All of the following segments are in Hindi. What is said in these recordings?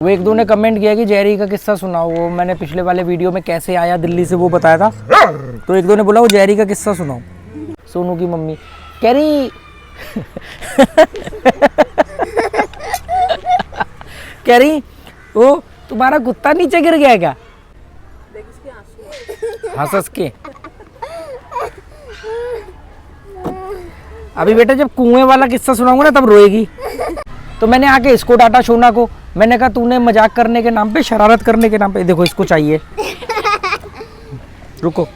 वो एक दो ने कमेंट किया कि जेरी का किस्सा सुनाओ। वो मैंने पिछले वाले वीडियो में कैसे आया दिल्ली से वो बताया था, तो एक दो ने बोला वो जेरी का किस्सा सुनाओ। सोनू की मम्मी कह रही कह रही वो तुम्हारा कुत्ता नीचे गिर गया क्या? हंस हंस के। अभी बेटा जब कुएं वाला किस्सा सुनाऊंगा ना तब रोएगी। तो मैंने आके इसको डांटा शोना को। मैंने कहा तूने मजाक करने के नाम पे, शरारत करने के नाम पे, देखो इसको चाहिए। रुको,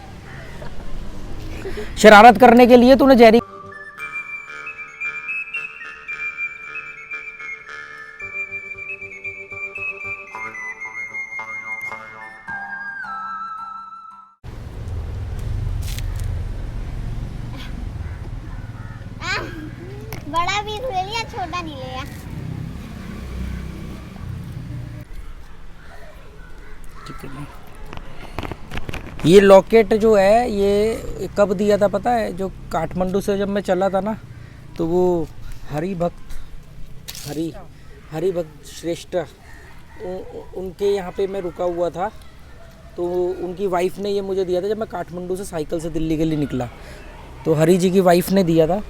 शरारत करने के लिए तूने जेरी बड़ा पीस ले लिया, छोटा नहीं लिया। ये लॉकेट जो है ये कब दिया था पता है? जो काठमांडू से जब मैं चला था ना, तो वो हरि भक्त श्रेष्ठ उनके यहाँ पे मैं रुका हुआ था, तो उनकी वाइफ ने ये मुझे दिया था जब मैं काठमांडू से साइकिल से दिल्ली के लिए निकला। तो हरि जी की वाइफ ने दिया था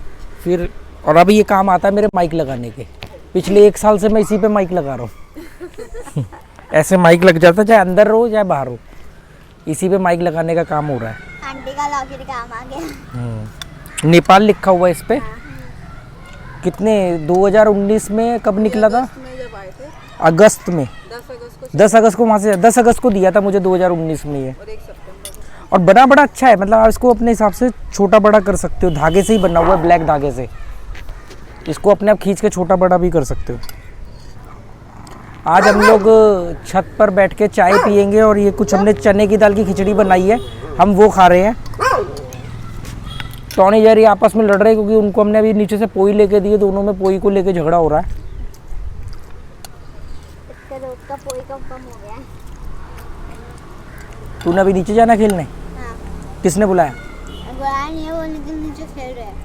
फिर। और अभी ये काम आता है मेरे माइक लगाने के। पिछले 1 साल से मैं इसी पे माइक लगा रहा हूँ। ऐसे माइक लग जाता है चाहे अंदर हो चाहे बाहर हो, इसी पे माइक लगाने का काम हो रहा है। आंटी का लॉकेट काम आ गया। नेपाल लिखा हुआ है इस पे। कितने 2019 में कब निकला था? अगस्त में, 10 अगस्त को वहाँ से 10 अगस्त को दिया था मुझे 2019 में ये। और बड़ा बड़ा अच्छा है, मतलब आप इसको अपने हिसाब से छोटा बड़ा कर सकते हो। धागे से ही बना हुआ है, ब्लैक धागे से। इसको अपने आप खींच के छोटा बड़ा भी कर सकते हो। आज हम लोग छत पर बैठ के चाय पियेंगे और ये कुछ हमने चने की दाल की खिचड़ी बनाई है, हम वो खा रहे हैं। टॉनी जेरी आपस में लड़ रहे हैं क्योंकि उनको हमने अभी नीचे से पोई लेके दिए, दोनों में पोई को लेके झगड़ा हो रहा है। इसका रोज का पोई कम हो गया है। तूने अभी नीचे जाना खेलने? हाँ। किसने बुलाया? बुलाया नहीं है, वो नीचे खेल रहे हैं।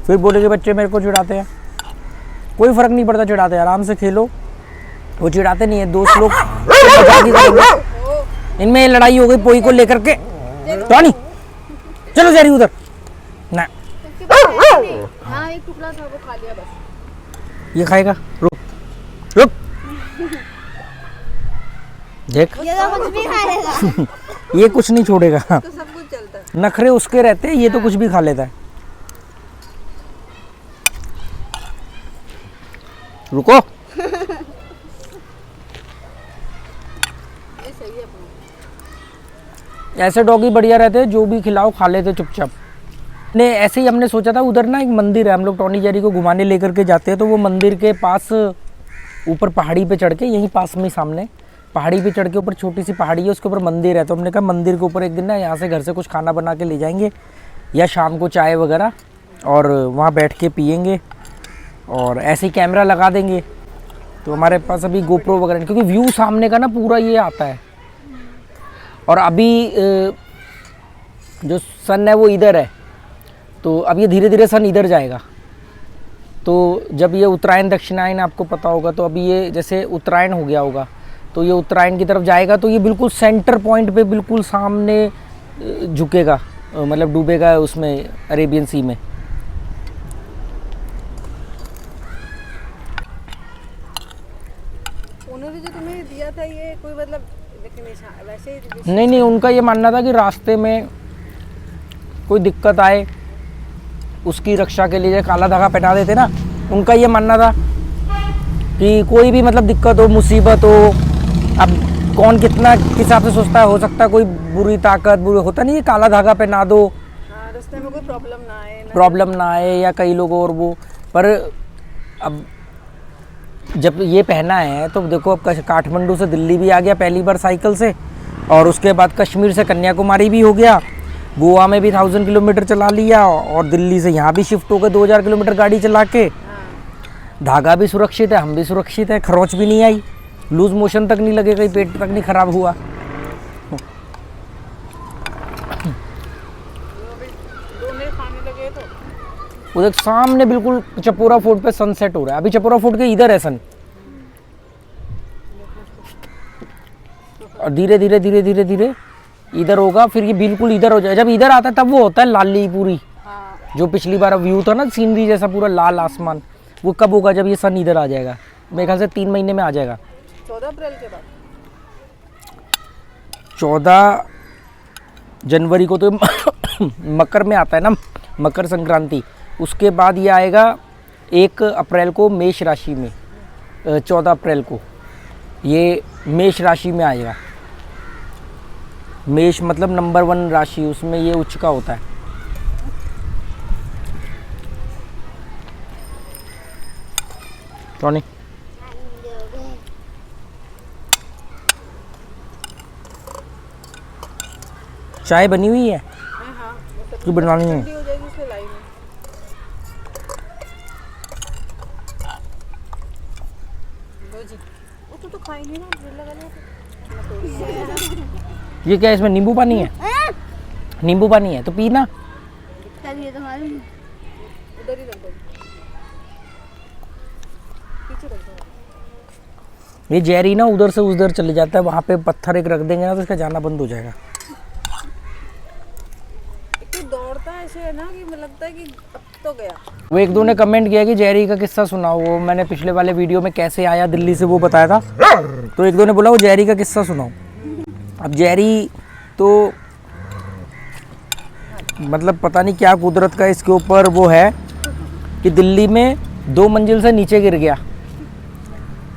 फिर बोले कि बच्चे मेरे को चिढ़ाते हैं। कोई फर्क नहीं पड़ता, चिढ़ाते हैं, आराम से खेलो। वो चिढ़ाते नहीं है, दोस्त लोग मजाक ही करेंगे। इनमें लड़ाई हो गई पोई को लेकर के। टॉनी चलो जेरी उधर ना। हाँ, एक टुकड़ा था वो खा लिया बस। ये खाएगा, रुक रुक देख। ये तो कुछ भी खा लेगा। ये कुछ नहीं छोड़ेगा। तो सब कुछ चलता है। नखरे उसके रहते हैं, ये तो कुछ भी खा लेता है। रुको। ये सही है अपना। ऐसे डॉगी बढ़िया रहते हैं, जो भी खिलाओ खा लेते चुपचाप। ने ऐसे ही हमने सोचा था, उधर ना एक मंदिर है, हम लोग टॉनी जेरी को घुमाने लेकर के जाते हैं, तो वो मंदिर के पास ऊपर पहाड़ी पे चढ़ के, यहीं पास में सामने पहाड़ी पे चढ़ के ऊपर छोटी सी पहाड़ी है, उसके ऊपर मंदिर है। तो हमने कहा मंदिर के ऊपर एक दिन ना यहाँ से घर से कुछ खाना बना के ले जाएंगे या शाम को चाय वगैरह, और वहाँ बैठ के पियेंगे और ऐसे ही कैमरा लगा देंगे। तो हमारे पास अभी गोप्रो वगैरह, क्योंकि व्यू सामने का ना पूरा ये आता है। और अभी जो सन है वो इधर है, तो अब ये धीरे धीरे सन इधर जाएगा। तो जब ये उत्तरायण दक्षिणायन आपको पता होगा, तो अभी ये जैसे उत्तरायण हो गया होगा, तो ये उत्तरायण की तरफ जाएगा, तो ये बिल्कुल सेंटर पॉइंट पे बिल्कुल सामने झुकेगा, मतलब डूबेगा उसमें अरेबियन सी में। उन्होंने जो तुम्हें दिया था ये कोई मतलब वैसे ही नहीं, उनका ये मानना था कि रास्ते में कोई दिक्कत आए उसकी रक्षा के लिए काला धागा पहना देते ना। उनका ये मानना था कि कोई भी मतलब दिक्कत हो, मुसीबत हो, अब कौन कितना किस हिसाब से सोचता है, हो सकता है कोई बुरी ताकत होता नहीं है, काला धागा पहना दो। हाँ, रास्ते में कोई प्रॉब्लम ना आए या कई लोग और वो। पर अब जब ये पहना है तो देखो, अब काठमांडू से दिल्ली भी आ गया पहली बार साइकिल से, और उसके बाद कश्मीर से कन्याकुमारी भी हो गया, गोवा में भी 1000 किलोमीटर चला लिया, और दिल्ली से यहाँ भी शिफ्ट हो गए 2000 किलोमीटर गाड़ी चला के। धागा भी सुरक्षित है, हम भी सुरक्षित है, खरोच भी नहीं आई, लूज मोशन तक नहीं लगे, कहीं पेट तक नहीं खराब हुआ। उधर सामने बिल्कुल चपोरा फोर्ट पे सनसेट हो रहा है। अभी चपोरा फोर्ट के इधर है सन, और धीरे धीरे धीरे धीरे धीरे इधर होगा, फिर ये बिल्कुल इधर हो जाए। जब इधर आता है तब वो होता है लाली पूरी, हाँ जो पिछली बार व्यू था ना सीनरी जैसा पूरा लाल आसमान, वो कब होगा? जब ये सन इधर आ जाएगा। मेरे ख्याल से 3 महीने में आ जाएगा। 14 अप्रैल के बाद 14 जनवरी को तो मकर में आता है ना, मकर संक्रांति। उसके बाद ये आएगा 1 अप्रैल को मेष राशि में, 14 अप्रैल को ये मेष राशि में आएगा। मेष मतलब नंबर 1 राशि, उसमें ये उच्च का होता है। टॉनी चाय बनी हुई है हाँ हाँ कि बनानी है? ठंडी हो जाएगी इसलिए लाई नहीं। लो जी, वो तो खाई नहीं ना, दिल लगा लिया तो। ये क्या है, इसमें नींबू पानी है? नींबू पानी है तो पीना। तभी तो मालूम। उधर ही रख दो, पीछे रख दो। ये जेरी ना उधर से उधर चले जाता है, वहाँ पे पत्थर एक रख देंगे ना तो इसका जाना बंद हो जाएगा। तो दौड़ता है ऐसे है ना कि मुझे लगता है कि अब तो गया। वो 1-2 ने कमेंट किया कि जेरी का किस्सा सुनाओ, वो मैंने पिछले वाले वीडियो में कैसे आया दिल्ली से वो बताया था, तो 1-2 ने बोला वो जेरी का किस्सा सुनाओ। अब जेरी तो मतलब पता नहीं क्या कुदरत का इसके ऊपर वो है कि दिल्ली में 2 मंजिल से नीचे गिर गया।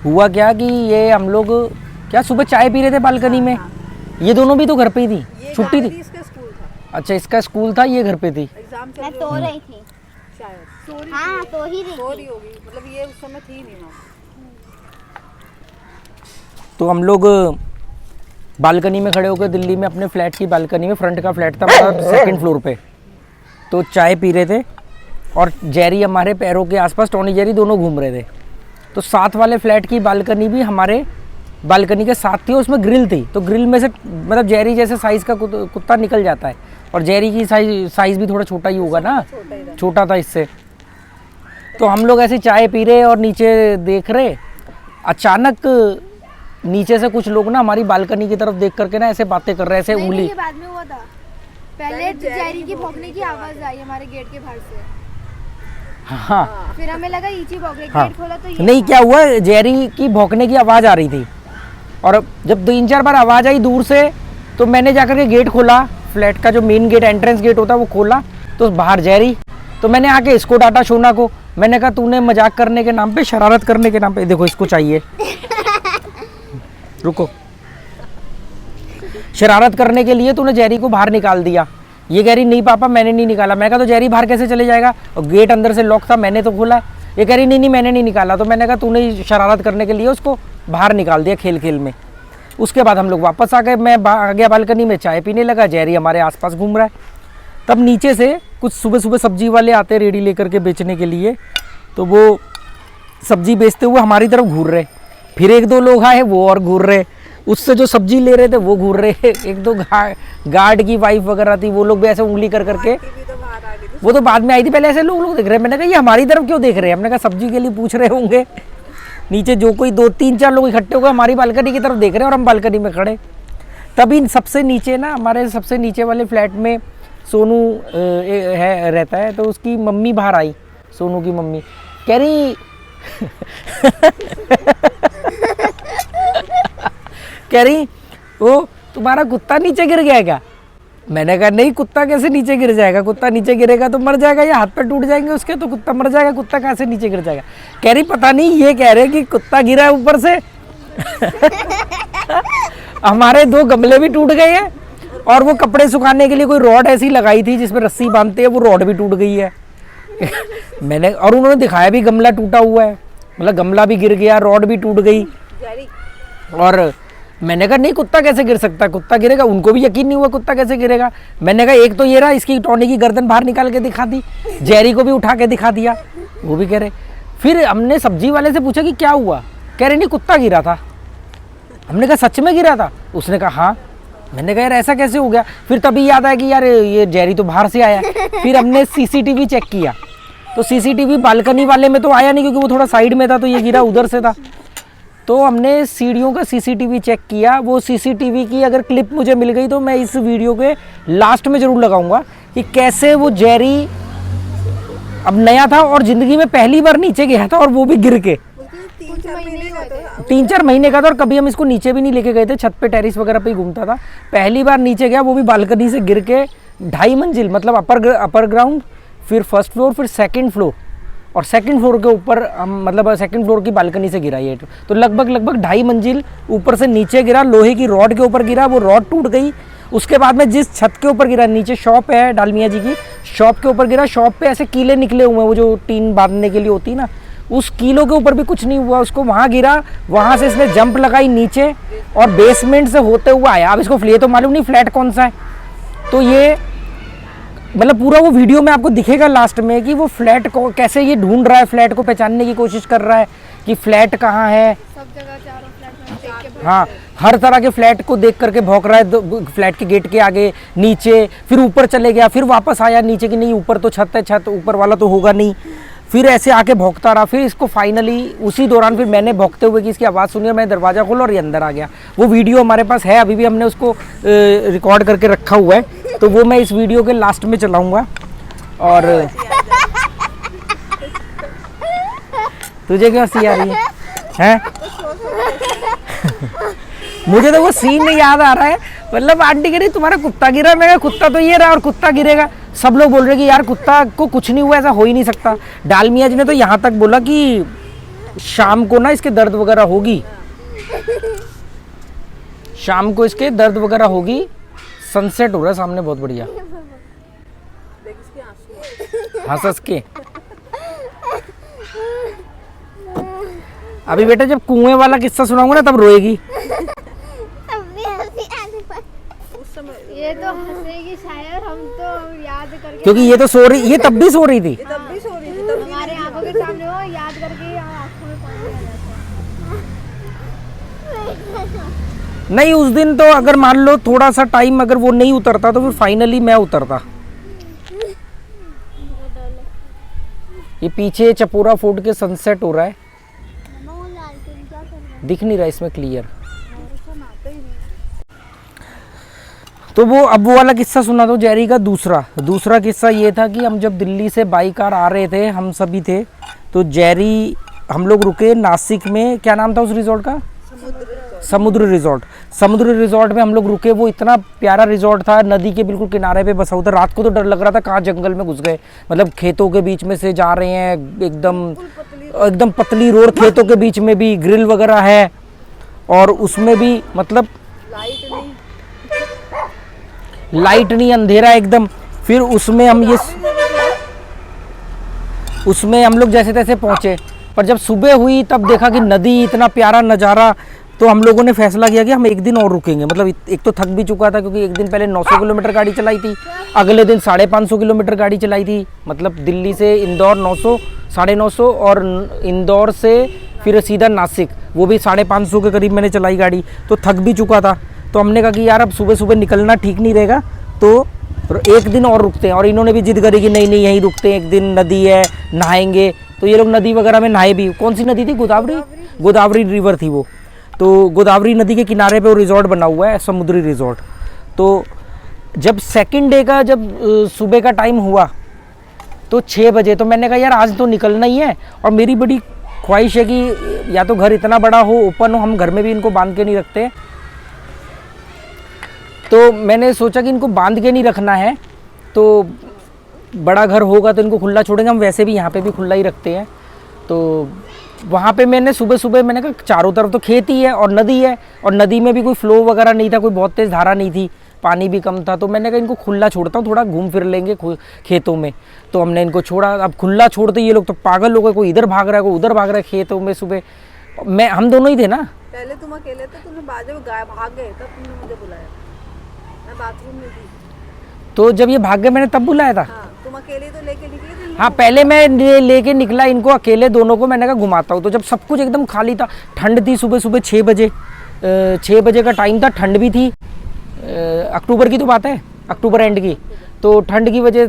हुआ क्या कि ये हम लोग क्या सुबह चाय पी रहे थे बालकनी में, ये दोनों भी तो घर पे ही थी, ये छुट्टी थी। इसका स्कूल था, अच्छा इसका स्कूल था, ये घर पे थी। एग्जाम चल मैं रही तो रही थी। शायद हाँ तो ही रही सो थी। रही होगी, मतलब ये उस समय थी नहीं वहाँ। तो हम लोग बालकनी में खड़े होकर दिल्ली में अपने फ्लैट की बालकनी में, फ्रंट का फ्लैट था मतलब 2nd फ्लोर पे, तो चाय पी रहे थे और जेरी हमारे पैरों के आसपास, टॉनी जेरी दोनों घूम रहे थे। तो साथ वाले फ्लैट की बालकनी भी हमारे बालकनी के साथ थी, उसमें ग्रिल थी, तो ग्रिल में से मतलब जेरी जैसे साइज़ का कुत्ता निकल जाता है, और जेरी की साइज़ भी थोड़ा छोटा ही होगा ना, छोटा था इससे। तो हम लोग ऐसे चाय पी रहे और नीचे देख रहे, अचानक नीचे से कुछ लोग ना हमारी बालकनी की तरफ देख करके ना ऐसे बातें कर रहे, ऐसे उंगली। ये बाद में हुआ था। पहले जेरी की भौंकने की आवाज आई हमारे गेट के बाहर से, हाँ फिर हमें लगा ईची भौंक रही, हाँ गेट खोला तो ये नहीं, क्या हुआ, जेरी की भौंकने की आवाज़ आ रही थी, और जब 3-4 बार आवाज़ आई दूर से, तो मैंने जाकर के गेट खोला, फ्लैट का जो मेन गेट, एंट्रेंस गेट होता है वो खोला, तो बाहर जेरी। तो मैंने आके इसको डांटा, शोना को। मैंने कहा तूने मजाक करने के नाम पे, शरारत करने के नाम पे, देखो इसको चाहिए, रुको, शरारत करने के लिए तूने जेरी को बाहर निकाल दिया। ये कह रही नहीं पापा मैंने नहीं निकाला। मैं कहा तो जेरी बाहर कैसे चले जाएगा, और गेट अंदर से लॉक था, मैंने तो खोला है। ये कह रही नहीं मैंने नहीं निकाला। तो मैंने कहा तूने शरारत करने के लिए उसको बाहर निकाल दिया खेल खेल में। उसके बाद हम लोग वापस आ गए, मैं आ गया बालकनी में, चाय पीने लगा, जेरी हमारे आसपास घूम रहा है। तब नीचे से कुछ सुबह सुबह सब्जी वाले आते रेडी लेकर के बेचने के लिए, तो वो सब्जी बेचते हुए हमारी तरफ घूर रहे। फिर 1-2 लोग आए, वो और घूर रहे, उससे जो सब्जी ले रहे थे वो घूर रहे। 1-2 गार्ड की वाइफ वगैरह थी, वो लोग भी ऐसे उंगली कर करके, वो तो बाद में आई थी, पहले ऐसे लोग देख रहे हैं। मैंने कहा ये हमारी तरफ क्यों देख रहे हैं, हमने कहा सब्जी के लिए पूछ रहे होंगे। नीचे जो कोई 2-3-4 लोग इकट्ठे हो गए, हमारी बालकनी की तरफ देख रहे हैं और हम बालकनी में खड़े। तभी सबसे नीचे ना, हमारे सबसे नीचे वाले फ्लैट में सोनू रहता है, तो उसकी मम्मी बाहर आई, सोनू की मम्मी कह रही कह रही वो तुम्हारा कुत्ता नीचे गिर गया क्या। मैंने कहा नहीं, कुत्ता कैसे नीचे गिर जाएगा, कुत्ता नीचे गिरेगा तो मर जाएगा, या हाथ पैर टूट जाएंगे उसके तो कुत्ता मर जाएगा, कुत्ता कैसे नीचे गिर जाएगा। कह रही पता नहीं, ये कह रहे कि कुत्ता गिरा है ऊपर से। हमारे 2 गमले भी टूट गए हैं, और वो कपड़े सुखाने के लिए कोई रॉड ऐसी लगाई थी जिसमें रस्सी बांधते हैं, वो रॉड भी टूट गई है। मैंने, और उन्होंने दिखाया भी गमला टूटा हुआ है, मतलब गमला भी गिर गया, रॉड भी टूट गई। और मैंने कहा नहीं, कुत्ता कैसे गिर सकता है, कुत्ता गिरेगा। उनको भी यकीन नहीं हुआ कुत्ता कैसे गिरेगा। मैंने कहा एक तो ये रहा, इसकी टॉनी की गर्दन बाहर निकाल के दिखा दी, जेरी को भी उठा के दिखा दिया, वो भी कह रहे। फिर हमने सब्जी वाले से पूछा कि क्या हुआ, कह रहे नहीं कुत्ता गिरा था। हमने कहा सच में गिरा था, उसने कहा हाँ। मैंने कहा यार ऐसा कैसे हो गया। फिर तभी याद आया कि यार ये जेरी तो बाहर से आया। फिर हमने सीसीटीवी चेक किया, तो सीसीटीवी बालकनी वाले में तो आया नहीं, क्योंकि वो थोड़ा साइड में था, तो ये गिरा उधर से था। तो हमने सीढ़ियों का सीसीटीवी चेक किया। वो सीसीटीवी की अगर क्लिप मुझे मिल गई तो मैं इस वीडियो के लास्ट में ज़रूर लगाऊंगा कि कैसे वो जेरी अब नया था और ज़िंदगी में पहली बार नीचे गया था, और वो भी गिर के। 3-4 महीने का था, और कभी हम इसको नीचे भी नहीं लेके गए थे, छत पे टेरिस वगैरह पे ही घूमता था। पहली बार नीचे गया, वो भी बालकनी से गिर के 2.5 मंजिल, मतलब अपर ग्राउंड, फिर फर्स्ट फ्लोर, फिर सेकंड फ्लोर, और सेकंड फ्लोर के ऊपर हम मतलब सेकंड फ्लोर की बालकनी से गिरा ये। तो लगभग 2.5 मंजिल ऊपर से नीचे गिरा, लोहे की रॉड के ऊपर गिरा, वो रॉड टूट गई। उसके बाद में जिस छत के ऊपर गिरा, नीचे शॉप है डालमिया जी की, शॉप के ऊपर गिरा, शॉप पे ऐसे कीले निकले हुए हैं, वो जो टीन बांधने के लिए होती है ना, उस कीलों के ऊपर भी कुछ नहीं हुआ उसको। वहाँ गिरा, वहाँ से इसने जंप लगाई नीचे, और बेसमेंट से होते हुए आया। अब इसको ये तो मालूम नहीं फ्लैट कौन सा है, तो ये मतलब पूरा वो वीडियो में आपको दिखेगा लास्ट में कि वो फ्लैट को कैसे ये ढूंढ रहा है, फ्लैट को पहचानने की कोशिश कर रहा है कि फ्लैट कहाँ है। सब जगह चारों फ्लैट में देख के हाँ, हर तरह के फ्लैट को देख करके भौंक रहा है, फ्लैट के गेट के आगे, नीचे, फिर ऊपर चले गया, फिर वापस आया नीचे कि नहीं ऊपर तो छत है, छत ऊपर वाला तो होगा नहीं, फिर ऐसे आके भौंकता रहा। फिर इसको फाइनली उसी दौरान फिर मैंने भौंकते हुए कि इसकी आवाज़ सुनी, मैं दरवाज़ा खोला और ये अंदर आ गया। वो वीडियो हमारे पास है, अभी भी हमने उसको रिकॉर्ड करके रखा हुआ है, तो वो मैं इस वीडियो के लास्ट में चलाऊँगा। और तुझे क्या हंसी आ रही है? मुझे तो वो सीन याद आ रहा है, मतलब आंटी कह रही तुम्हारा कुत्ता गिरा, मैं कहा कुत्ता तो ये रहा और कुत्ता गिरेगा। सब लोग बोल रहे कि यार कुत्ता को कुछ नहीं हुआ, ऐसा हो ही नहीं सकता। डालमिया जी ने तो यहाँ तक बोला कि शाम को ना इसके दर्द वगैरह होगी, शाम को इसके दर्द वगैरह होगी। सनसेट हो रहा है सामने बहुत बढ़िया, हंस के। अभी बेटा जब कुएं वाला किस्सा सुनाऊंगा ना तब रोएगी। ये तो हंसेगी शायद, हम तो याद करके, क्योंकि ये तो सो रही, ये तब भी सो रही थी। हमारे आंखों के सामने हो, याद करके आंखों में पानी आ जाता है। नहीं, उस दिन तो अगर मान लो थोड़ा सा टाइम अगर वो नहीं उतरता तो फिर फाइनली मैं उतरता। ये पीछे चपोरा फोर्ट के सनसेट हो रहा है, दिख नहीं रहा इसमें क्लियर। तो वो अब वो वाला किस्सा सुना दो जेरी का। दूसरा किस्सा ये था कि हम जब दिल्ली से बाई कार आ रहे थे, हम सभी थे, तो जेरी, हम लोग रुके नासिक में, क्या नाम था उस रिजॉर्ट का? समुद्र रिजॉर्ट। समुद्र रिजॉर्ट में हम लोग रुके। वो इतना प्यारा रिजॉर्ट था, नदी के बिल्कुल किनारे पे बसा हुआ था। रात को तो डर लग रहा था कहाँ जंगल में घुस गए, मतलब खेतों के बीच में से जा रहे हैं, एकदम पतली रोड, खेतों के बीच में भी ग्रिल वगैरह है, और उसमें भी मतलब लाइट नहीं, अंधेरा एकदम। फिर उसमें हम लोग जैसे तैसे पहुंचे, पर जब सुबह हुई तब देखा कि नदी, इतना प्यारा नज़ारा। तो हम लोगों ने फैसला किया कि हम एक दिन और रुकेंगे। मतलब एक तो थक भी चुका था क्योंकि एक दिन पहले 900 किलोमीटर गाड़ी चलाई थी, अगले दिन 550 किलोमीटर गाड़ी चलाई थी। मतलब दिल्ली से इंदौर 900, 950, और इंदौर से फिर सीधा नासिक, वो भी 550 के करीब मैंने चलाई गाड़ी, तो थक भी चुका था। तो हमने कहा कि यार अब सुबह सुबह निकलना ठीक नहीं रहेगा, तो एक दिन और रुकते हैं। और इन्होंने भी जिद करी कि नहीं एक रुकते हैं, एक दिन नदी है, नहाएंगे। तो ये लोग नदी वगैरह में नहाए भी। कौन सी नदी थी? गोदावरी रिवर थी वो। तो गोदावरी नदी के किनारे पे वो रिजॉर्ट बना हुआ है, समुद्री रिजॉर्ट। तो जब सेकंड डे का जब सुबह का टाइम हुआ तो 6 बजे, तो मैंने कहा यार आज तो निकलना ही है। और मेरी बड़ी ख्वाहिश है कि या तो घर इतना बड़ा हो, ओपन हो, हम घर में भी इनको बांध के नहीं रखते। तो मैंने सोचा कि इनको बांध के नहीं रखना है, तो बड़ा घर होगा तो इनको खुला छोड़ेंगे। हम वैसे भी यहाँ पे भी खुला ही रखते हैं। तो वहाँ पे मैंने सुबह मैंने कहा चारों तरफ तो खेत ही है और नदी है, और नदी में भी कोई फ्लो वगैरह नहीं था, कोई बहुत तेज़ धारा नहीं थी, पानी भी कम था। तो मैंने कहा इनको खुला छोड़ता हूँ, थोड़ा घूम फिर लेंगे खेतों में। तो हमने इनको छोड़ा। अब खुला छोड़ते ये लोग तो पागल हो गए, कोई इधर भाग रहा है, कोई उधर भाग रहा है खेतों में। सुबह हम दोनों ही थे ना, पहले तुम अकेले थे, तुमने बाद में भाग गए, तब तुमने मुझे बुलाया, मैं बाथरूम में थी। तो जब ये भाग गए मैंने तब बुलाया था। हाँ, तुम अकेले तो लेके निकले थे। हाँ, पहले मैं लेके निकला इनको अकेले दोनों को, मैंने कहा घुमाता हूँ। तो जब सब कुछ एकदम खाली था, ठंड थी, सुबह 6 बजे 6 बजे का टाइम था, ठंड भी थी। अक्टूबर की तो बात है, अक्टूबर एंड की। तो ठंड की वजह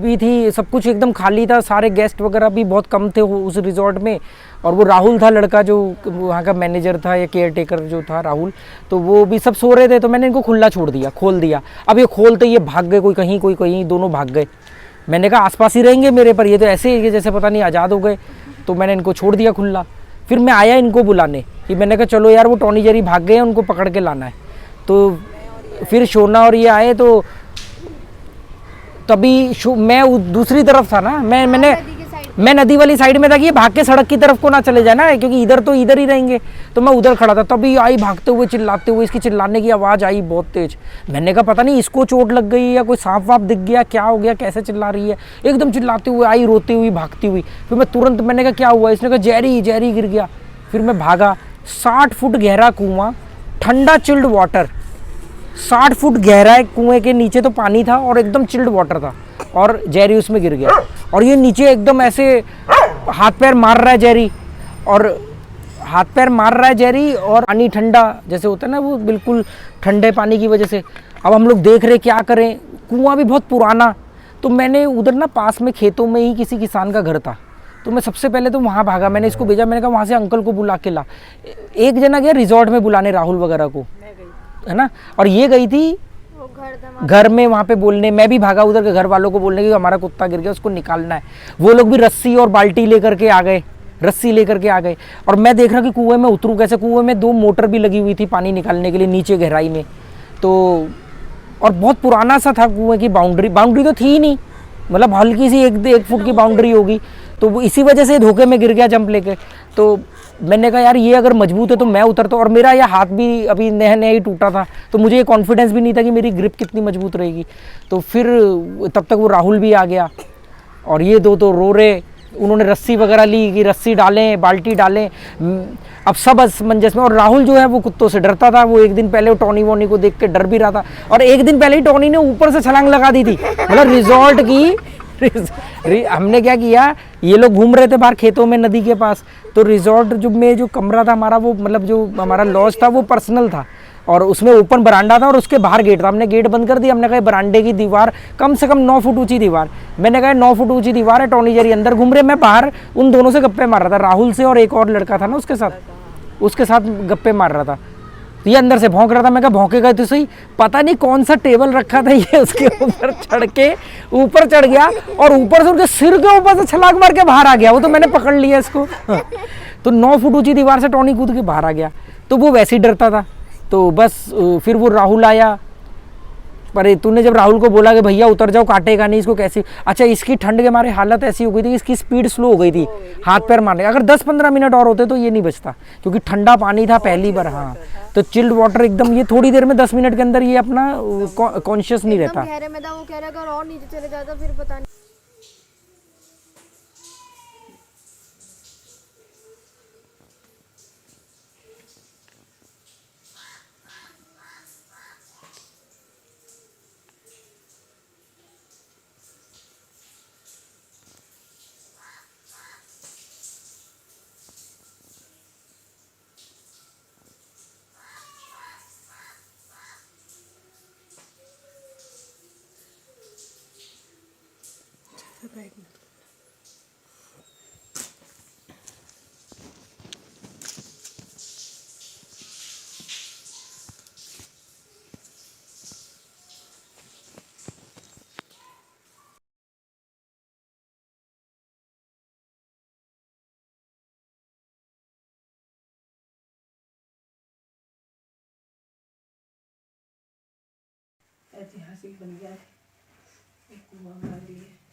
भी थी, सब कुछ एकदम खाली था, सारे गेस्ट वगैरह भी बहुत कम थे उस रिजॉर्ट में। और वो राहुल था लड़का जो वहाँ का मैनेजर था या केयर टेकर जो था राहुल, तो वो भी सब सो रहे थे। तो मैंने इनको खुला छोड़ दिया, खोल दिया। अब ये खोलते ये भाग गए, कोई कहीं, दोनों भाग गए। मैंने कहा आसपास ही रहेंगे मेरे पर, ये तो ऐसे ही जैसे पता नहीं आज़ाद हो गए। तो मैंने इनको छोड़ दिया खुला। फिर मैं आया इनको बुलाने कि मैंने कहा चलो यार वो टॉनी जेरी भाग गए हैं, उनको पकड़ के लाना है। तो फिर शोना और ये आए, तो तभी मैं दूसरी तरफ था ना, मैं नदी वाली साइड में था कि ये भाग के सड़क की तरफ को ना चले जाए ना, क्योंकि इधर तो इधर ही रहेंगे। तो मैं उधर खड़ा था, तभी आई भागते हुए चिल्लाते हुए, इसकी चिल्लाने की आवाज़ आई बहुत तेज। मैंने कहा पता नहीं इसको चोट लग गई या कोई सांप वाप दिख गया, क्या हो गया, कैसे चिल्ला रही है। एकदम चिल्लाते हुए आई, रोती हुई, भागती हुई। फिर मैं तुरंत, मैंने कहा क्या हुआ, इसने कहा जेरी जेरी गिर गया। फिर मैं भागा, 60 फुट गहरा कुआं, ठंडा चिल्ड वाटर, 60 फुट गहरा है, कुएं के नीचे तो पानी था और एकदम चिल्ड वाटर था, और जेरी उसमें गिर गया। और ये नीचे एकदम ऐसे हाथ पैर मार रहा है जेरी, और हाथ पैर मार रहा है जेरी, और पानी ठंडा जैसे होता है ना, वो बिल्कुल ठंडे पानी की वजह से। अब हम लोग देख रहे क्या करें, कुआं भी बहुत पुराना। तो मैंने उधर ना पास में खेतों में ही किसी किसान का घर था, तो मैं सबसे पहले तो वहाँ भागा। मैंने इसको भेजा, मैंने कहा वहाँ से अंकल को बुला के ला। एक जना गया रिजॉर्ट में बुलाने राहुल वगैरह को, है ना, और ये गई थी घर में वहाँ पे बोलने। मैं भी भागा उधर के घर वालों को बोलने कि हमारा कुत्ता गिर गया, उसको निकालना है। वो लोग भी रस्सी और बाल्टी लेकर के आ गए, रस्सी लेकर के आ गए। और मैं देख रहा कि कुएं में उतरूँ कैसे। कुएं में 2 मोटर भी लगी हुई थी पानी निकालने के लिए नीचे गहराई में। तो और बहुत पुराना सा था कुएं की बाउंड्री तो थी ही नहीं, मतलब हल्की सी 1 फुट की बाउंड्री होगी। तो वो इसी वजह से धोखे में गिर गया जंप लेके। तो मैंने कहा यार ये अगर मजबूत है तो मैं उतरता, और मेरा यह हाथ भी अभी नया नया ही टूटा था, तो मुझे ये कॉन्फिडेंस भी नहीं था कि मेरी ग्रिप कितनी मजबूत रहेगी। तो फिर तब तक वो राहुल भी आ गया, और ये दो तो रो रहे। उन्होंने रस्सी वगैरह ली कि रस्सी डालें, बाल्टी डालें। अब सब असमंजस में। और राहुल जो है वो कुत्तों से डरता था। वो एक दिन पहले वो टॉनी वॉनी को देख के डर भी रहा था, और एक दिन पहले ही टॉनी ने ऊपर से छलांग लगा दी थी, मतलब रिजॉर्ट की। हमने क्या किया, ये लोग घूम रहे थे बाहर खेतों में नदी के पास, तो रिजॉर्ट जो कमरा था हमारा, वो मतलब जो हमारा लॉज था वो पर्सनल था, और उसमें ओपन बरांडा था और उसके बाहर गेट था। हमने गेट बंद कर दिया। हमने कहा बरांडे की दीवार कम से कम 9 फुट ऊंची दीवार, मैंने कहा 9 फुट ऊंची दीवार है। टॉनी जेरी अंदर घूम रहे, मैं बाहर उन दोनों से गप्पे मार रहा था, राहुल से और एक और लड़का था ना उसके साथ गप्पे मार रहा था। तो ये अंदर से भौंक रहा था। मैं कहा भौंकेगा तो सही। पता नहीं कौन सा टेबल रखा था, ये उसके ऊपर ऊपर चढ़ गया, और ऊपर से उनके सिर के ऊपर से छलांग मार के बाहर आ गया। वो तो मैंने पकड़ लिया इसको। तो 9 फुट ऊंची दीवार से टॉनी कूद के बाहर आ गया। तो वो वैसे ही डरता था। तो बस फिर वो राहुल आया। पर तूने जब राहुल को बोला कि भैया उतर जाओ, काटेगा नहीं इसको, कैसे। अच्छा, इसकी ठंड के मारे हालत ऐसी हो गई थी कि इसकी स्पीड स्लो हो गई थी हाथ पैर मारने। अगर 10-15 मिनट और होते तो ये नहीं बचता, क्योंकि ठंडा पानी था पहली बार। हाँ, तो चिल्ड वाटर एकदम, ये थोड़ी देर में 10 मिनट के अंदर ये अपना कॉन्शियस नहीं रहता। गहरे में था, वो कह रहा अगर और नीचे चले जाता फिर पता नहीं। ऐतिहासिक बन गया है, एक कुआं बना दिए।